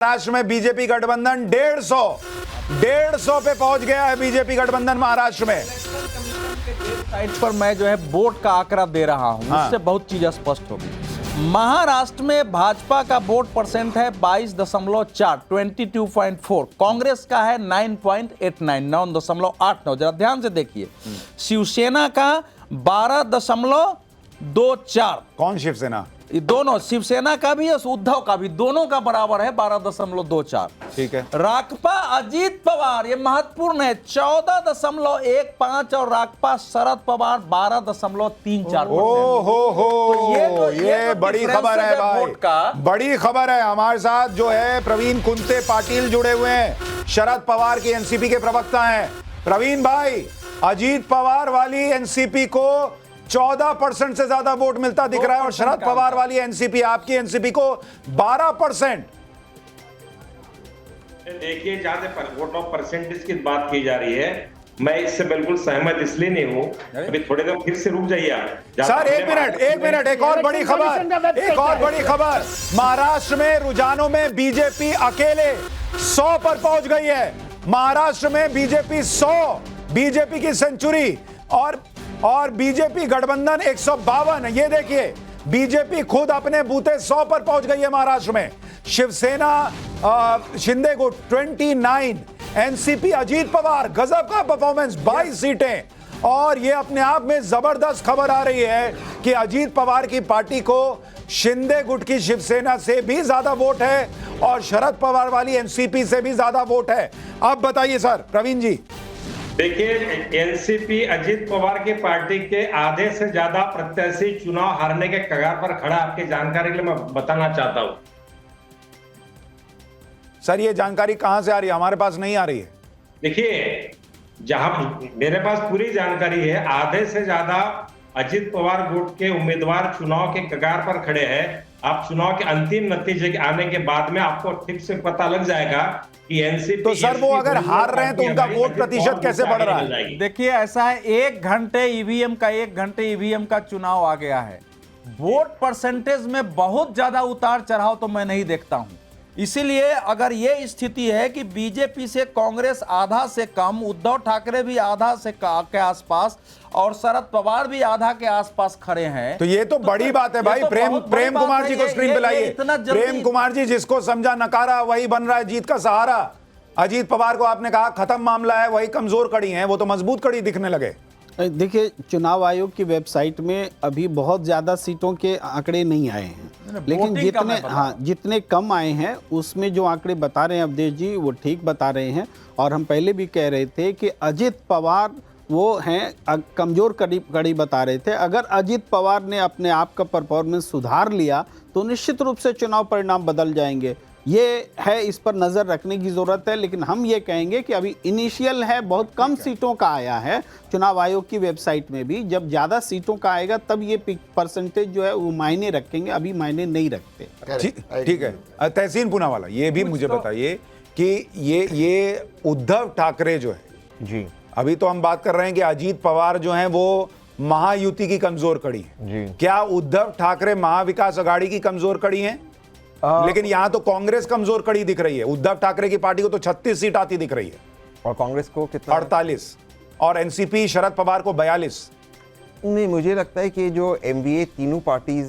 महाराष्ट्र में बीजेपी गठबंधन 150 पे पहुंच गया है। बीजेपी गठबंधन महाराष्ट्र में साइट पर मैं जो है वोट का आंकड़ा दे रहा हूं, इससे बहुत चीज स्पष्ट होगी। महाराष्ट्र में भाजपा का वोट परसेंट है 22.4 22.4, कांग्रेस का है 9.89 9.89। जरा ध्यान से देखिए, शिवसेना का 12.24। कौन शिवसेना? ये दोनों, शिवसेना का भी और उद्धव का भी, दोनों का बराबर है 12.24। ठीक है। राकपा अजीत पवार, ये महत्वपूर्ण है, 14.15 और राकपा शरद पवार 12.34। हो ये बड़ी खबर है भाई, बड़ी खबर है। हमारे साथ जो है प्रवीण कुंते पाटिल जुड़े हुए हैं, शरद पवार की एनसीपी के प्रवक्ता हैं। प्रवीण भाई, अजीत पवार वाली एनसीपी को 14% से ज्यादा वोट मिलता दिख रहा है और शरद पवार वाली एनसीपी, आपकी एनसीपी को 12%। देखिए, जहां से वोट ऑफ परसेंटेज की बात की जा रही है, मैं इससे बिल्कुल सहमत इसलिए नहीं हूं। अभी थोड़ी देर फिर से रुक जाइए आप सर। एक मिनट, एक और बड़ी खबर, महाराष्ट्र में रुझानों में बीजेपी अकेले 100 पर पहुंच गई है। महाराष्ट्र में बीजेपी 100, बीजेपी की सेंचुरी, और बीजेपी गठबंधन 152। ये देखिए, बीजेपी खुद अपने बूते 100 पर पहुंच गई है महाराष्ट्र में। शिवसेना शिंदे गुट 29, एनसीपी अजीत पवार गजब का परफॉर्मेंस 22 सीटें। और ये अपने आप में जबरदस्त खबर आ रही है कि अजीत पवार की पार्टी को शिंदे गुट की शिवसेना से भी ज्यादा वोट है और शरद पवार वाली एनसीपी से भी ज्यादा वोट है। अब बताइए सर, प्रवीण जी। देखिए, एनसीपी अजीत पवार की पार्टी के आधे से ज्यादा प्रत्याशी चुनाव हारने के कगार पर खड़ा। आपकी जानकारी के लिए मैं बताना चाहता हूं। सर, ये जानकारी कहां से आ रही है? हमारे पास नहीं आ रही है। देखिए, जहां मेरे पास पूरी जानकारी है, आधे से ज्यादा अजीत पवार गुट के उम्मीदवार चुनाव के कगार पर खड़े हैं। आप चुनाव के अंतिम नतीजे आने के बाद में आपको ठीक से पता लग जाएगा कि एनसीपी। तो सर, वो अगर हार रहे हैं तो उनका वोट प्रतिशत कैसे बढ़ रहा है? देखिए, ऐसा है, 1 घंटे ईवीएम का चुनाव आ गया है। वोट परसेंटेज में बहुत ज्यादा उतार चढ़ाव तो मैं नहीं देखता हूं। इसीलिए अगर ये स्थिति है कि बीजेपी से कांग्रेस आधा से कम, उद्धव ठाकरे भी आधा से के आसपास और शरद पवार भी आधा के आसपास खड़े हैं, तो ये तो बड़ी बात है भाई। प्रेम कुमार जी को स्क्रीन पे लाइए। प्रेम कुमार जी, जिसको समझा नकारा वही बन रहा है जीत का सहारा। अजीत पवार को आपने कहा खत्म मामला है, वही कमजोर कड़ी है, वो तो मजबूत कड़ी दिखने लगे। देखिए, चुनाव आयोग की वेबसाइट में अभी बहुत ज़्यादा सीटों के आंकड़े नहीं आए हैं, लेकिन जितने कम आए हैं उसमें जो आंकड़े बता रहे हैं अवधेश जी, वो ठीक बता रहे हैं। और हम पहले भी कह रहे थे कि अजीत पवार वो हैं कमज़ोर कड़ी बता रहे थे। अगर अजीत पवार ने अपने आप का परफॉर्मेंस सुधार लिया तो निश्चित रूप से चुनाव परिणाम बदल जाएंगे। ये है, इस पर नज़र रखने की ज़रूरत है। लेकिन हम ये कहेंगे कि अभी इनिशियल है, बहुत कम सीटों का आया है चुनाव आयोग की वेबसाइट में भी। जब ज़्यादा सीटों का आएगा तब ये परसेंटेज जो है वो मायने रखेंगे, अभी मायने नहीं रखते। ठीक है। तहसीन पूनावाला, ये भी मुझे बताइए कि ये उद्धव ठाकरे जो है जी, अभी तो हम बात कर रहे हैं कि अजीत पवार जो है वो महायुति की कमजोर कड़ी है। क्या उद्धव ठाकरे महाविकास अघाड़ी की कमजोर कड़ी है? लेकिन यहां तो कांग्रेस कमजोर कड़ी दिख रही है। उद्धव ठाकरे की पार्टी को तो 36 सीट आती दिख रही है और कांग्रेस को कितना? 48, और एनसीपी शरद पवार को 42। नहीं, मुझे लगता है कि जो एमवीए तीनों पार्टीज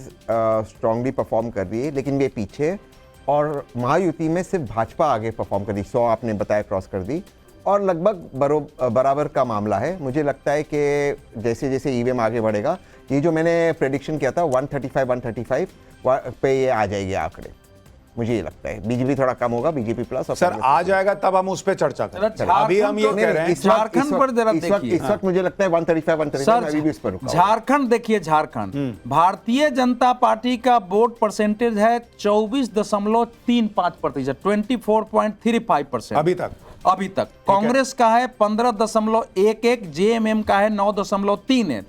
स्ट्रांगली परफॉर्म कर रही है, लेकिन वे पीछे, और महायुति में सिर्फ भाजपा आगे परफॉर्म कर रही। 100 आपने बताया क्रॉस कर दी, और लगभग बराबर का मामला है। मुझे लगता है कि जैसे जैसे ईवीएम आगे बढ़ेगा, ये जो मैंने प्रेडिक्शन किया था 135 पे ये आ जाएगी आंकड़े। मुझे ये लगता है बीजेपी थोड़ा कम होगा, बीजेपी प्लस। और सर, आ जाएगा तब हम उस पर चर्चा करें। अभी हम ये कह रहे हैं झारखंड पर जरा देखिए। इस वक्त मुझे लगता है 135 अभी भी इस पर रुका। झारखंड देखिए, झारखंड भारतीय जनता पार्टी का वोट परसेंटेज है 24.35%, 24.35% अभी तक। कांग्रेस का है 15.11, जेएमएम का है 9.31।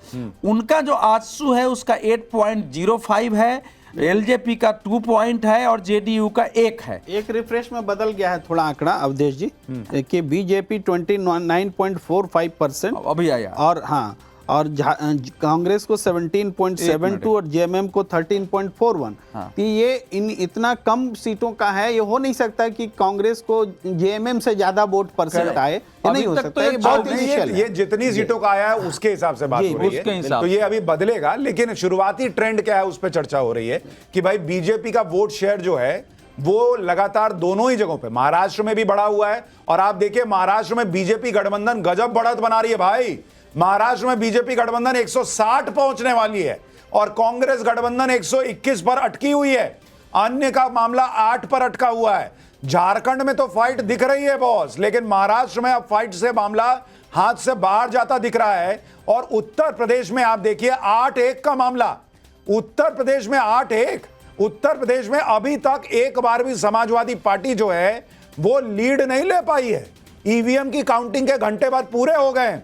उनका जो आजसू है उसका 8.05 है, एलजेपी का 2 पॉइंट है और जेडीयू का 1 है। एक रिफ्रेश में बदल गया है थोड़ा आंकड़ा अवधेश जी, कि बीजेपी 29.45% अभी आया, और हाँ, और कांग्रेस को 17.72 और जेएमएम को 13.41। तो ये इतना कम सीटों का है, ये हो नहीं सकता कि कांग्रेस को जेएमएम से ज्यादा वोट परसेंट आए, ये नहीं हो सकता। ये बहुत इनिशियल है। ये जितनी सीटों का आया है उसके हिसाब से बात हो रही है, तो ये अभी बदलेगा। लेकिन शुरुआती ट्रेंड क्या है उस पर चर्चा हो रही है कि भाई बीजेपी का वोट शेयर जो है वो लगातार दोनों ही जगहों पे, महाराष्ट्र में भी बढ़ा हुआ है, और आप देखिए महाराष्ट्र में बीजेपी गठबंधन गजब बढ़त बना रही है भाई। महाराष्ट्र में बीजेपी गठबंधन 160 पहुंचने वाली है और कांग्रेस गठबंधन 121 पर अटकी हुई है। अन्य का मामला 8 पर अटका हुआ है। झारखंड में तो फाइट दिख रही है बॉस, लेकिन महाराष्ट्र में अब फाइट से मामला हाथ से बाहर जाता दिख रहा है। और उत्तर प्रदेश में आप देखिए 8-1 का मामला, उत्तर प्रदेश में 8-1। उत्तर प्रदेश में अभी तक एक बार भी समाजवादी पार्टी जो है वो लीड नहीं ले पाई है। ईवीएम की काउंटिंग के घंटे बाद पूरे हो गए।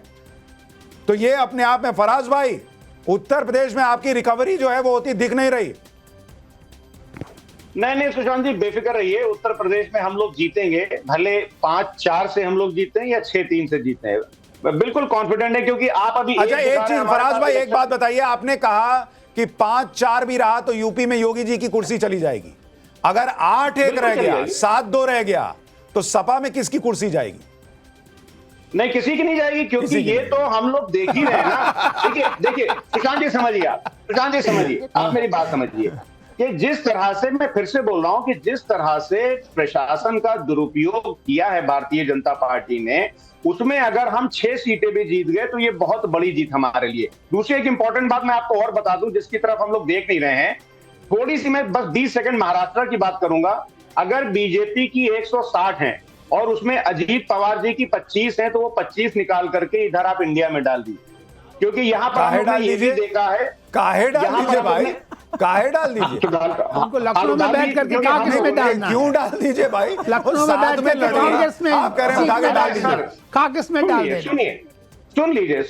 तो ये अपने आप में फराज भाई, उत्तर प्रदेश में आपकी रिकवरी जो है वो होती दिख नहीं रही। नहीं सुशांत जी, बेफिक्र रहिए, उत्तर प्रदेश में हम लोग जीतेंगे। भले 5-4 से हम लोग जीते हैं या 6-3 से जीते हैं, बिल्कुल कॉन्फिडेंट है। क्योंकि आप अभी अच्छा एक चीज फराज भाई, एक बात बताइए, आपने कहा कि 5-4 भी रहा तो यूपी में योगी जी की कुर्सी चली जाएगी। अगर 8-1 रह गया, 7-2 रह गया, तो सपा में किसकी कुर्सी जाएगी? नहीं, किसी की नहीं जाएगी, क्योंकि ये तो हम लोग देख ही रहे हैं ना। देखिए सुशांत जी समझिए, आप मेरी बात समझिए कि जिस तरह से, मैं फिर से बोल रहा हूं कि जिस तरह से प्रशासन का दुरुपयोग किया है भारतीय जनता पार्टी ने, उसमें अगर हम 6 सीटें भी जीत गए तो ये बहुत बड़ी जीत हमारे लिए। दूसरी एक इंपॉर्टेंट बात मैं आपको और बता दूं, जिसकी तरफ हम लोग देख नहीं रहे हैं, थोड़ी सी मैं बस 20 सेकंड महाराष्ट्र की बात करूंगा। अगर बीजेपी की 160 है और उसमें अजीत पवार जी की 25 है, तो वो 25 निकाल करके इधर आप इंडिया में डाल दीजिए। क्योंकि यहाँ पर हमने ये भी देखा है, काहे डाल दीजिए भाई, काहे डाल दीजिए? हमको लखनऊ में बैठ करके कांग्रेस में डालना है। क्यों डाल दीजिए भाई? लखनऊ में बैठ करके कांग्रेस में, आप कह रहे हैं काहे डाल दीजिए? कांग्रेस में डाल दें। सुनिए, सुन लीजिए।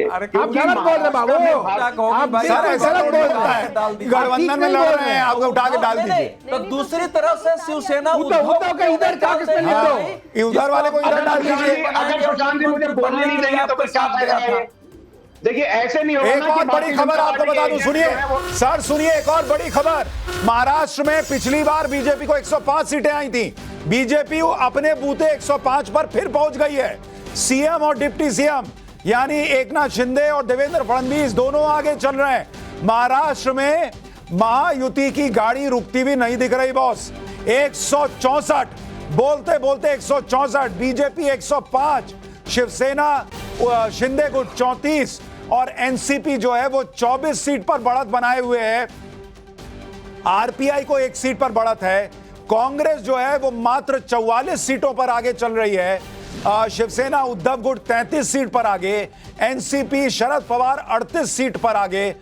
आप गलत बोल रहे बाबू, आप गलत बोल रहा है। गठबंधन में लड़ रहे हैं, आपको उठा के डाल दीजिए। तो दूसरी तरफ से शिवसेना उद्धव के इधर कांग्रेस में लिख दो, उधर वाले को इधर डाल दीजिए। अगर सुशांत जी मुझे बोलने नहीं देंगे तो फिर क्या फायदा है? देखिए ऐसे नहीं होगा। एक और बड़ी खबर आपको बता दूं, सुनिए सर, सुनिए एक और बड़ी खबर। महाराष्ट्र में पिछली बार बीजेपी को 105 सीटें आई थी, बीजेपी अपने बूते 105 पर फिर पहुंच गई है। सीएम और डिप्टी सीएम यानी एकनाथ शिंदे और देवेंद्र फडणवीस दोनों आगे चल रहे हैं। महाराष्ट्र में महायुति की गाड़ी रुकती भी नहीं दिख रही बॉस। 164 बोलते बोलते 164, बीजेपी 105, शिवसेना शिंदे गुट 34 और एनसीपी जो है वो 24 सीट पर बढ़त बनाए हुए है। आरपीआई को 1 सीट पर बढ़त है। कांग्रेस जो है वो मात्र 44 सीटों पर आगे चल रही है। शिवसेना उद्धव गुट 33 सीट पर आगे, एनसीपी शरद पवार 38 सीट पर आगे।